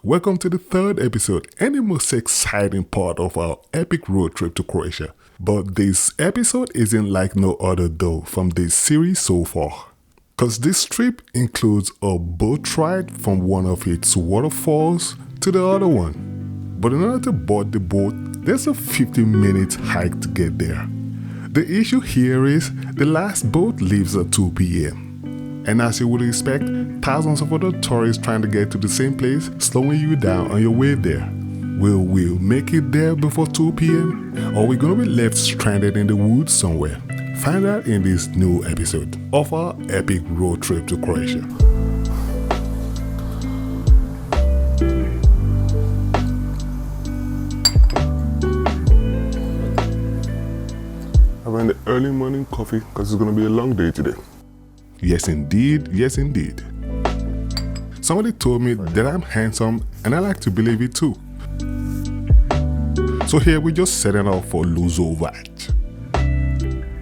Welcome to the third episode and the most exciting part of our epic road trip to Croatia. But this episode isn't like no other though from this series so far. Cause this trip includes a boat ride from one of its waterfalls to the other one. But in order to board the boat, there's a 15-minute hike to get there. The issue here is the last boat leaves at 2 p.m. And as you would expect, thousands of other tourists trying to get to the same place, slowing you down on your way there. Will we make it there before 2 p.m? Or are we gonna be left stranded in the woods somewhere? Find out in this new episode of our epic road trip to Croatia. Having the early morning coffee because it's gonna be a long day today. Yes indeed, yes indeed. Somebody told me that I'm handsome and I like to believe it too. So here we're just setting out for Luzovac.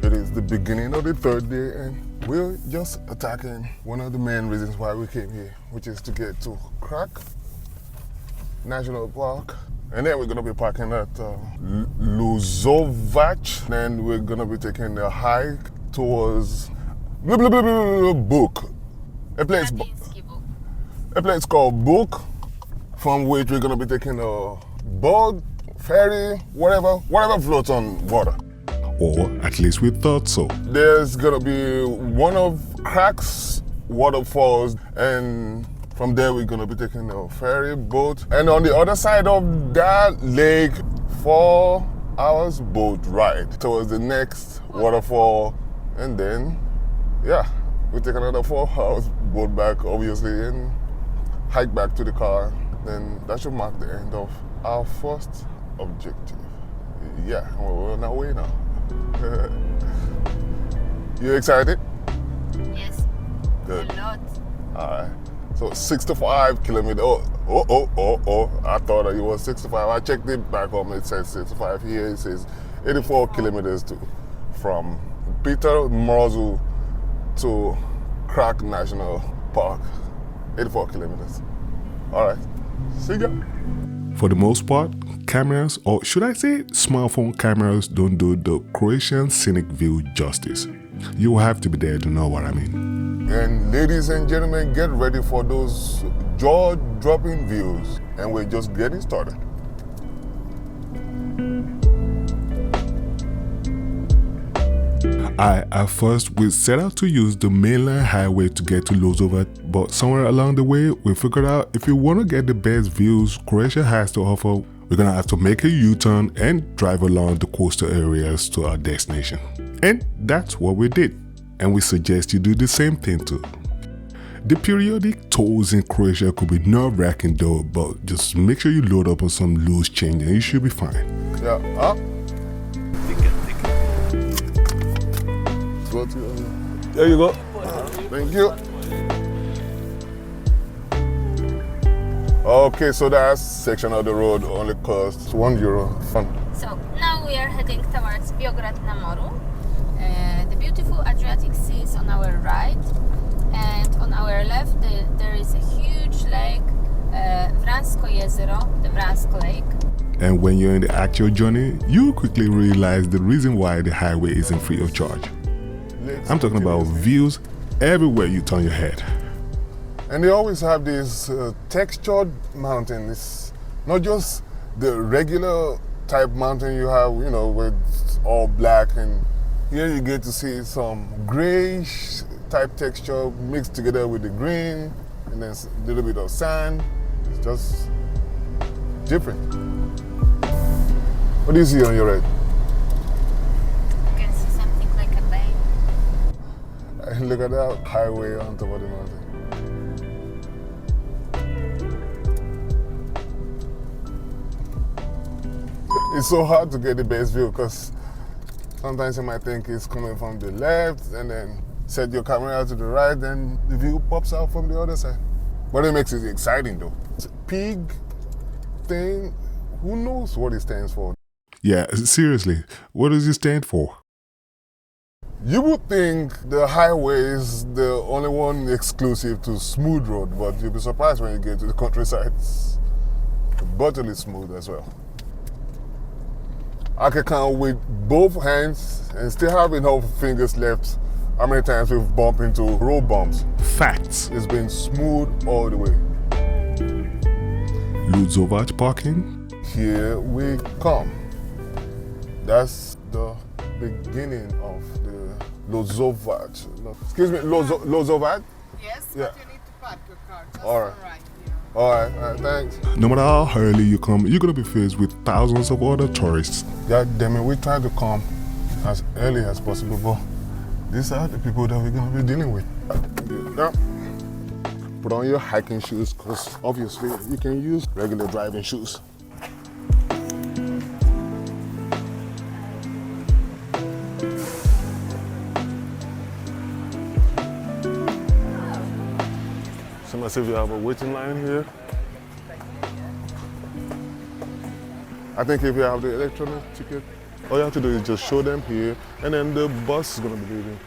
It is the beginning of the third day and we're just attacking one of the main reasons why we came here, which is to get to Krka National Park. And then we're going to be parking at Luzovac. Then we're going to be taking a hike towards Book. A place called Book, from which we're going to be taking a boat, ferry, whatever floats on water. Or at least we thought so. There's going to be one of Krka's waterfalls, and from there we're going to be taking a ferry boat. And on the other side of that lake, 4 hours boat ride towards the next waterfall. And then, yeah, we take another 4 hours boat back, obviously, and hike back to the car. Then that should mark the end of our first objective. Yeah, we're on our way now. You excited? Yes. Good. A lot. All right. So 65 kilometers. Oh. I thought it was 65. I checked it back home. It says 65. Here it says 84 kilometers from Peter Morozu to Krka National Park. 84 kilometers. All right. See ya. For the most part, cameras, or should I say smartphone cameras, don't do the Croatian scenic view justice. You have to be there to know what I mean. And ladies and gentlemen, get ready for those jaw-dropping views. And we're just getting started. At first, we set out to use the mainline highway to get to Luzovac, but somewhere along the way, we figured out if we want to get the best views Croatia has to offer, we're going to have to make a U-turn and drive along the coastal areas to our destination. And that's what we did. And we suggest you do the same thing too. The periodic tolls in Croatia could be nerve-wracking though, but just make sure you load up on some loose change and you should be fine. Yeah, up. There you go. Thank you. Okay, so that section of the road only costs €1. Fun. So now we are heading towards Biograd na Moru. The beautiful Adriatic Sea is on our right, and on our left there is a huge lake, Vransko Jezero, the Vransko Lake. And when you're in the actual journey, you quickly realize the reason why the highway isn't free of charge. I'm talking about views everywhere you turn your head. And they always have these textured mountains. It's not just the regular type mountain you have, you know, where it's all black, and here you get to see some grayish type texture mixed together with the green, and then a little bit of sand. It's just different. What do you see on your right? You can see something like a bay. Look at that highway on top of the mountain. It's so hard to get the best view because sometimes you might think it's coming from the left, and then set your camera to the right, then the view pops out from the other side. But it makes it exciting though. It's a pig thing. Who knows what it stands for? Yeah, seriously, what does it stand for? You would think the highway is the only one exclusive to smooth road, but you'll be surprised when you get to the countryside. buttery smooth as well. I can count with both hands and still have enough fingers left how many times we've bumped into road bumps. Facts. It's been smooth all the way. Luzovac parking. Here we come. That's the beginning of the Luzovac. Excuse me, Luzovac? Yes, Yeah. but you need to park your car just All right. right here. All right, thanks. No matter how early you come, you're gonna be faced with thousands of other tourists. God damn it, we try to come as early as possible, but these are the people that we're gonna be dealing with. Now, put on your hiking shoes, because obviously you can use regular driving shoes. So let's see if you have a waiting line here. I think if you have the electronic ticket, all you have to do is just show them here, and then the bus is gonna be leaving.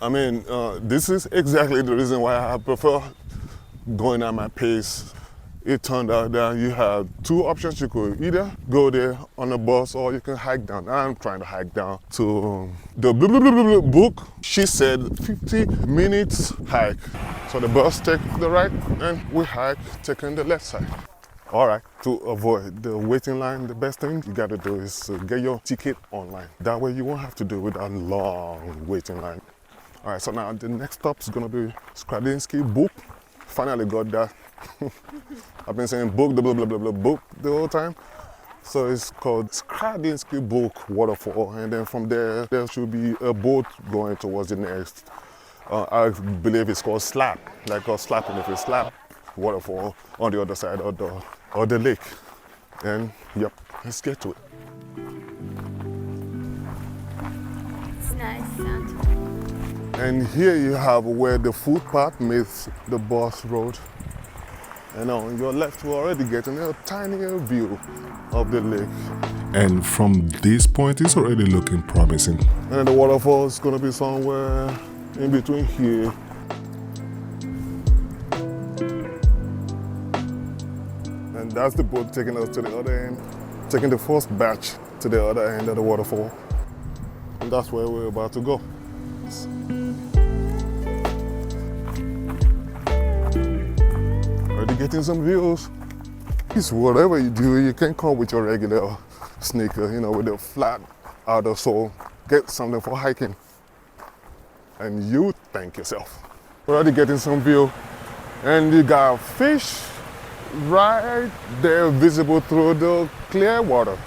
I mean, this is exactly the reason why I prefer going at my pace. It turned out that you have two options. You could either go there on a bus or you can hike down. I'm trying to hike down to the book. She said 50 minutes hike. So the bus takes the right and we hike taking the left side. All right, to avoid the waiting line, the best thing you gotta do is get your ticket online. That way you won't have to deal with that long waiting line. All right, so now the next stop is gonna be Skradinsky Book. Finally got that. I've been saying book, the blah, blah, blah, blah, book the whole time. So it's called Skradinsky Book Waterfall. And then from there should be a boat going towards the next, I believe it's called Slap, like a slap in the face, Slap waterfall on the other side of the lake. And yep, let's get to it. It's nice sound. And here you have where the footpath meets the bus road. And on your left, we're already getting a tinier view of the lake. And from this point, it's already looking promising. And the waterfall is gonna be somewhere in between here. And that's the boat taking us to the other end, taking the first batch to the other end of the waterfall. And that's where we're about to go. Already getting some views. It's whatever you do, you can come with your regular sneaker, with a flat outer sole. Get something for hiking. And you thank yourself. Already getting some view. And you got fish right there visible through the clear water.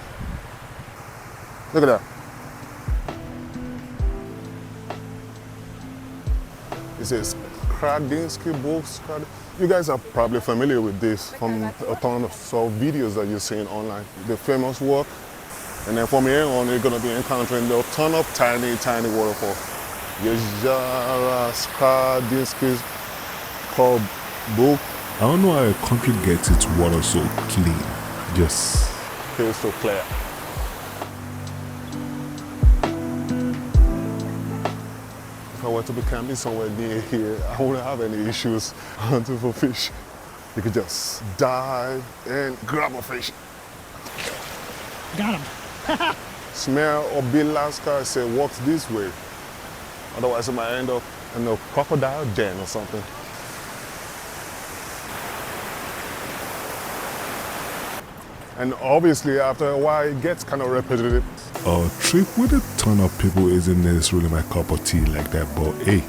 Look at that. It says Skradinsky Book. You guys are probably familiar with this from a ton of videos that you're seeing online. The famous walk. And then from here on, you're going to be encountering a ton of tiny, tiny waterfalls. Yezhara Skradinsky Book. I don't know how a country gets its water so clean. Just feels so clear. If I were to be camping somewhere near here, I wouldn't have any issues hunting for fish. You could just dive and grab a fish. Got him. Smell or Bilaska say walks this way. Otherwise, it might end up in a crocodile den or something. And obviously, after a while, it gets kind of repetitive. a trip with a ton of people isn't necessarily my cup of tea like that, but hey,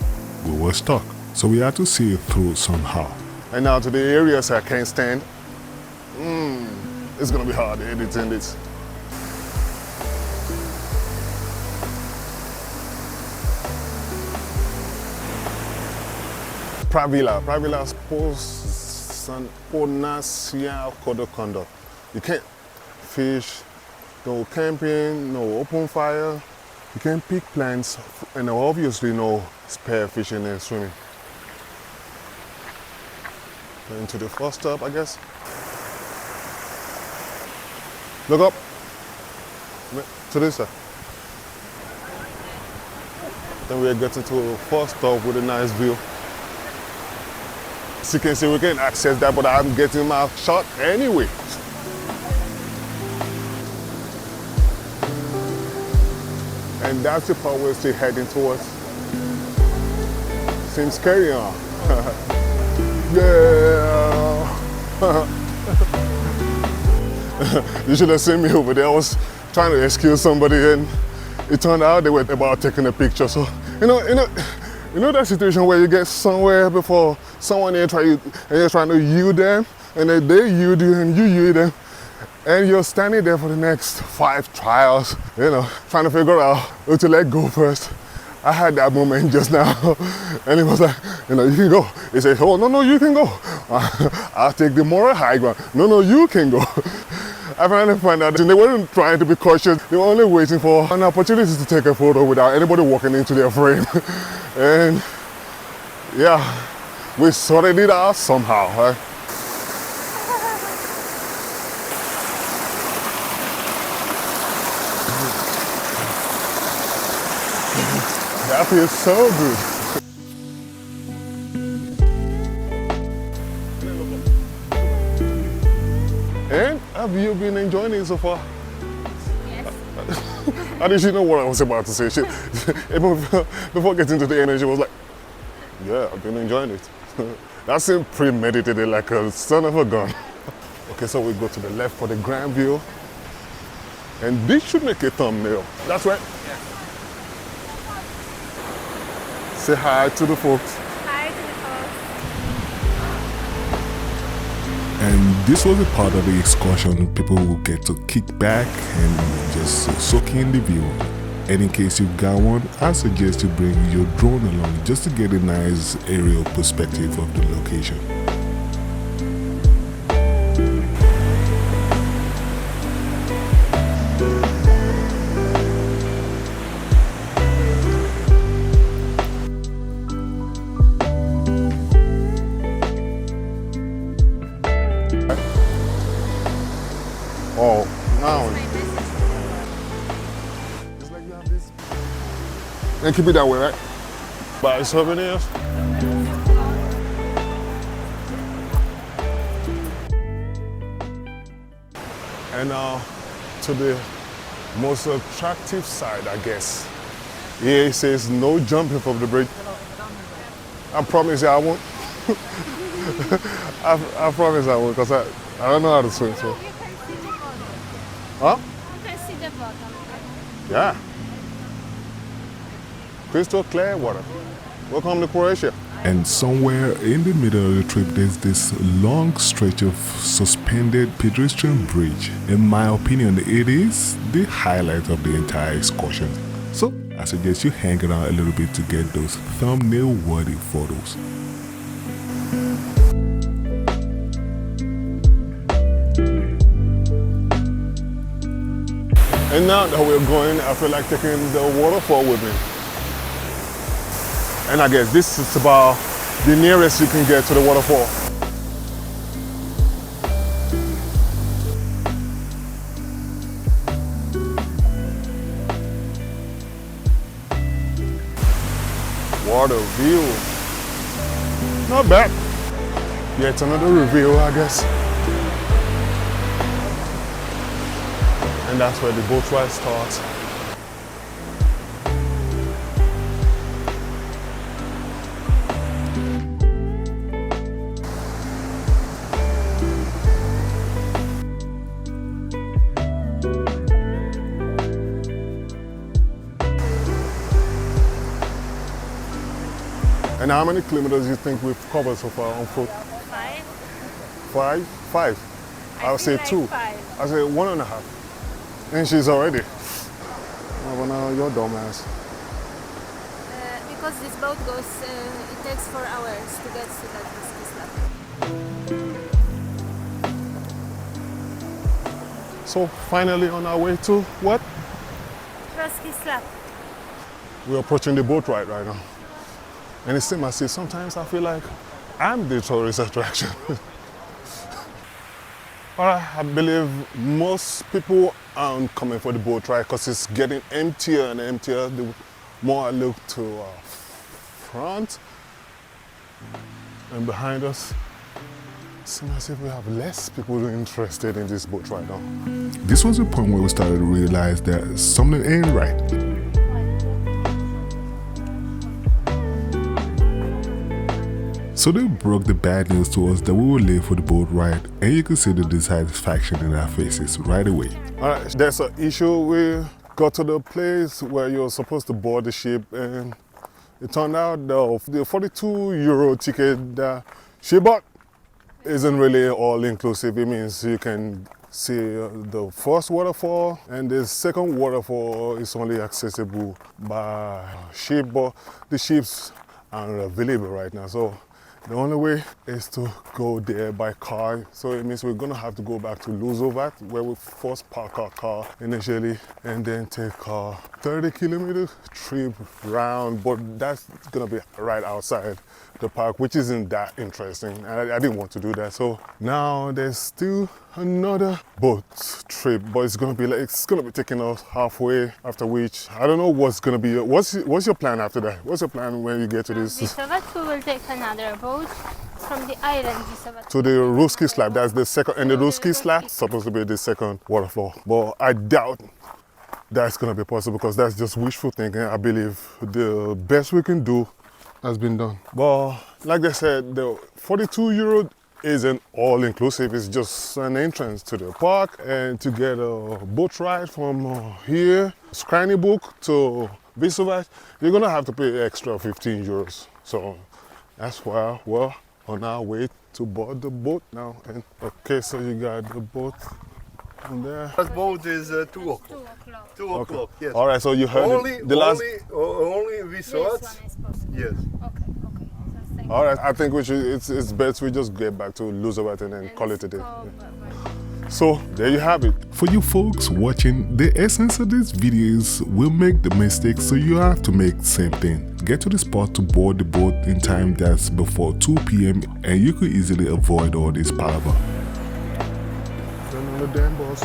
we were stuck. So we had to see it through somehow. And now to the areas I can't stand. It's gonna be hard editing this. Pravila Ponasia Kodokondo. You can't fish, no camping, no open fire. You can't pick plants, and obviously no spear fishing and swimming. Going to the first stop, I guess. Look up. To this side. Then we're getting to a first stop with a nice view. As you can see, we can access that, but I'm getting my shot anyway. And that's the part we're still heading towards. Seems scary, huh? Yeah. You should have seen me over there. I was trying to excuse somebody, and it turned out they were about taking a picture. So you know that situation where you get somewhere before someone here and you're trying to yield them, and then they yield you and you yield them, and you're standing there for the next 5 trials, trying to figure out who to let go first. I had that moment just now, and it was like, you can go. He said, oh, no, you can go. I'll take the moral high ground. No, you can go. I finally found out they weren't trying to be cautious. They were only waiting for an opportunity to take a photo without anybody walking into their frame. And yeah, we sorted it out somehow. Right? That feels so good. And have you been enjoying it so far? Yes. How did you know what I was about to say? Even before getting to the energy, I was like, yeah, I've been enjoying it. That seemed premeditated, like a son of a gun. Okay, so we go to the left for the grand view. And this should make a thumbnail. That's right. Yeah. Say hi to the folks. Hi to the folks. And this was a part of the excursion. People will get to kick back and just soak in the view. And in case you've got one, I suggest you bring your drone along just to get a nice aerial perspective of the location. Oh, now. It's like you have this. And keep it that way, right? Buy souvenirs. And now to the most attractive side, I guess. Here it says no jumping from the bridge. I promise you I won't. I promise I won't, because I don't know how to swim. So. Huh? You can see the bottom. Yeah. Crystal clear water. Welcome to Croatia. And somewhere in the middle of the trip, there's this long stretch of suspended pedestrian bridge. In my opinion, it is the highlight of the entire excursion. So I suggest you hang around a little bit to get those thumbnail-worthy photos. And now that we're going, I feel like taking the waterfall with me. And I guess this is about the nearest you can get to the waterfall. Water view. Not bad. Yeah, it's another review, I guess. And that's where the boat ride starts. And how many kilometers do you think we've covered so far on foot? 5. 5? 5. I would say like 2. 5. I say 1.5. And she's already. Oh, but now you're dumbass. Because this boat goes, it takes 4 hours to get to that Roski Slap. So finally on our way to what? Roski Slap. We're approaching the boat ride right now. And it's same as if sometimes I feel like I'm the tourist attraction. But I believe most people aren't coming for the boat ride because it's getting emptier and emptier the more I look to front. And behind us, it seems as if we have less people interested in this boat right now. This was the point where we started to realize that something ain't right. So they broke the bad news to us that we were late for the boat ride, and you could see the dissatisfaction in our faces right away. Alright, there's an issue. We got to the place where you're supposed to board the ship, and it turned out the 42 euro ticket that she bought isn't really all inclusive. It means you can see the first waterfall, and the second waterfall is only accessible by ship, but the ships aren't available right now. So the only way is to go there by car. So it means we're gonna have to go back to Luzovat, where we first park our car initially, and then take a 30-kilometer trip round. But that's gonna be right outside the park, which isn't that interesting. I didn't want to do that. So now there's still another boat trip, but it's gonna be taking us halfway. After which, I don't know what's gonna be. What's your plan after that? What's your plan when you get to this? Visovac, we will take another boat from the island Visovac To the Roski Slap. That's the second, and the Roski Slap is supposed to be the second waterfall. But I doubt that's gonna be possible because that's just wishful thinking. I believe the best we can do has been done. But like I said, the 42 euro isn't all inclusive. It's just an entrance to the park, and to get a boat ride from here, Skrynybook to Visovac, you're gonna have to pay extra 15 euros. So that's why we're on our way to board the boat now. And okay, so you got the boat on there. That boat is 2 o'clock. 2 o'clock, yes. All right, so you heard Only This Visovac? one is possible. Yes. Okay. So thank All right, I think we should. It's best we just get back to Luzovat and then call it a day. So there you have it. For you folks watching, the essence of this video is we'll make the mistake, so you have to make the same thing. Get to the spot to board the boat in time that's before 2 p.m. and you could easily avoid all this palaver. Turn on the damn boss.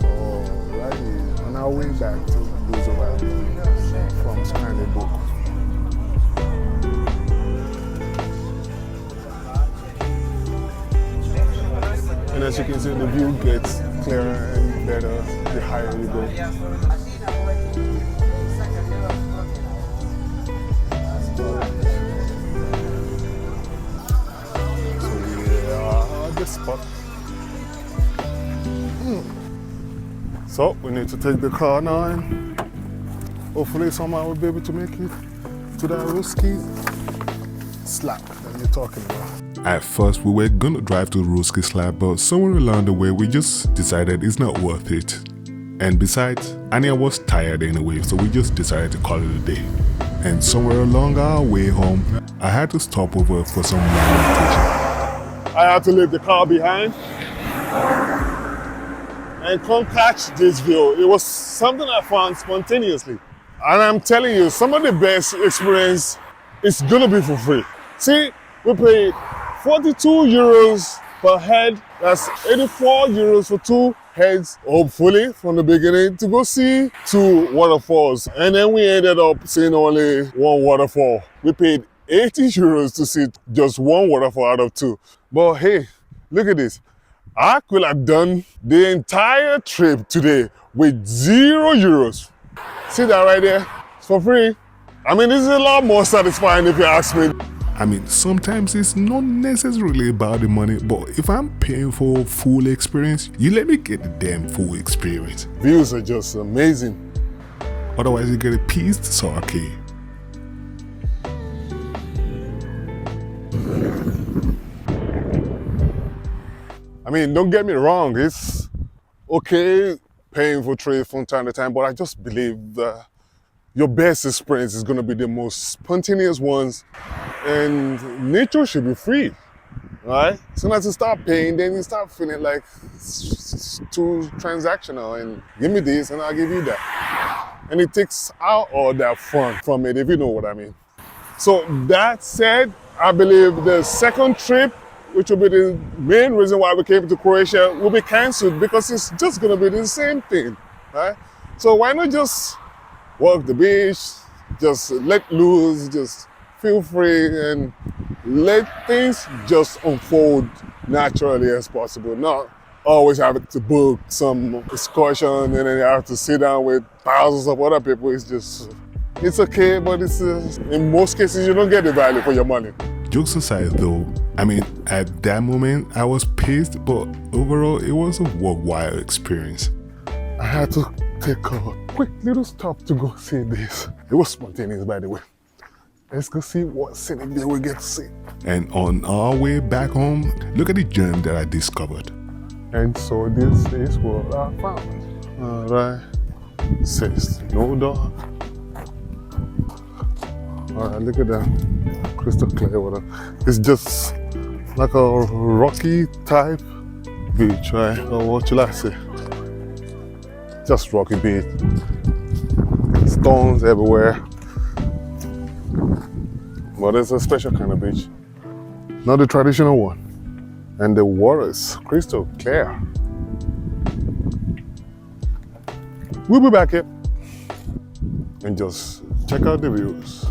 Alrighty, on our way back to Luzovat from Skrynybook. And as you can see, the view gets clearer and better the higher you go. So we are at the spot. So we need to take the car now, and hopefully somehow we'll be able to make it to that Roski Slap that you're talking about. At first, we were gonna drive to Roski Slap, but somewhere along the way, we just decided it's not worth it. And besides, Anya was tired anyway, so we just decided to call it a day. And somewhere along our way home, I had to stop over for some meditation. I had to leave the car behind and come catch this view. It was something I found spontaneously. And I'm telling you, some of the best experience is gonna be for free. See, we paid 42 euros per head. That's 84 euros for 2 heads, hopefully, from the beginning, to go see 2 waterfalls. And then we ended up seeing only 1 waterfall. We paid 80 euros to see just 1 waterfall out of 2. But hey, look at this. I could have done the entire trip today with 0 euros. See that right there? It's for free. I mean, this is a lot more satisfying if you ask me. I mean, sometimes it's not necessarily about the money, but if I'm paying for full experience, you let me get the damn full experience. Views are just amazing. Otherwise, you get a piece, so okay. I mean, don't get me wrong, it's okay paying for trade from time to time, but I just believe that your best experience is going to be the most spontaneous ones, and nature should be free, right? As soon as you start paying, then you start feeling like it's too transactional, and give me this and I'll give you that. And it takes out all that fun from it, if you know what I mean. So that said, I believe the second trip, which will be the main reason why we came to Croatia, will be cancelled because it's just going to be the same thing, right? So why not just walk the beach, Just let loose, just feel free and let things just unfold naturally as possible. Not always having to book some excursion and then you have to sit down with thousands of other people. It's okay, but in most cases you don't get the value for your money. Jokes aside though, I mean, at that moment I was pissed, but overall it was a worthwhile experience. I had to take a quick little stop to go see this. It was spontaneous, by the way. Let's go see what scenic view we get to see. And on our way back home, look at the gem that I discovered. And so this is what I found. All right, says no dog. All right, look at that, crystal clear water. It's just like a rocky type beach, right? Or what should I say? Just rocky beach. Stones everywhere. But it's a special kind of beach. Not the traditional one. And the water is crystal clear. We'll be back here and just check out the views.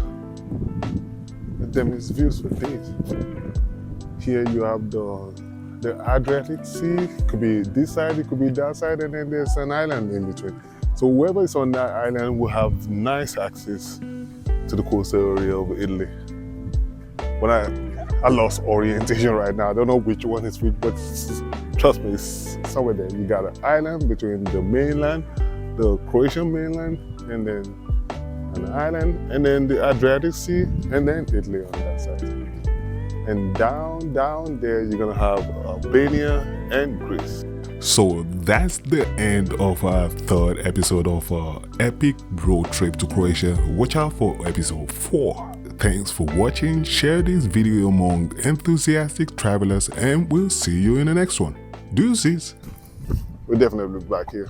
Them is views for days. Here you have the Adriatic Sea. Could be this side, it could be that side, and then there's an island in between. So whoever is on that island will have nice access to the coastal area of Italy. But I lost orientation right now. I don't know which one is which, but trust me, it's somewhere there. You got an island between the mainland, the Croatian mainland, and then an island, and then the Adriatic Sea, and then Italy on that side. And down there, you're gonna have Albania and Greece. So that's the end of our third episode of our epic road trip to Croatia. Watch out for episode 4. Thanks for watching. Share this video among enthusiastic travelers and we'll see you in the next one. Deuces. We'll definitely be back here.